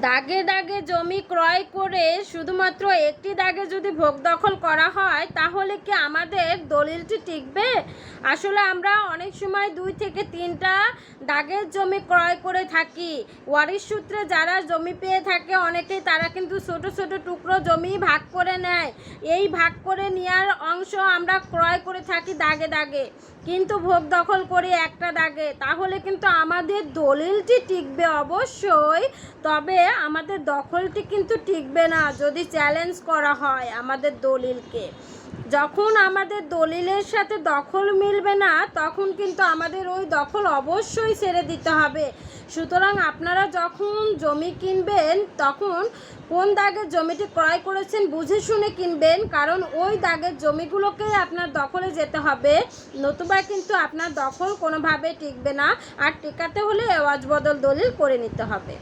দাগে দাগে জমি ক্রয় করে শুধুমাত্র একটি দাগে যদি ভোগ দখল করা হয় তাহলে কি আমাদের দলিলটি টিকবে? আসলে আমরা অনেক সময় 2 থেকে 3টা দাগের জমি ক্রয় করে থাকি। ওয়ারিশ সূত্রে যারা জমি পেয়ে থাকে অনেকেই তারা কিন্তু ছোট ছোট টুকরো জমি ভাগ করে নেয়। এই ভাগ করে নেওয়ার অংশ আমরা ক্রয় করে থাকি দাগে দাগে, কিন্তু ভোগ দখল করি একটা দাগে। তাহলে কিন্তু আমাদের দলিলটি টিকবে অবশ্যই, তবে আমাদের দখলটি কিন্তু টিকবে না যদি চ্যালেঞ্জ করা হয় আমাদের দলিলকে। যখন আমাদের দলিলের সাথে দখল মিলবে না তখন কিন্তু আমাদের ওই দখল অবশ্যই ছেড়ে দিতে হবে। সুতরাং আপনারা যখন জমি কিনবেন তখন কোন দাগের জমিটি ক্রয় করেছেন বুঝে শুনে কিনবেন, কারণ ওই দাগের জমিগুলোকেই আপনার দখলে যেতে হবে, নতুবা কিন্তু আপনার দখল কোনোভাবে টিকবে না। আর টিকাতে হলে এওয়াজ বদল দলিল করে নিতে হবে।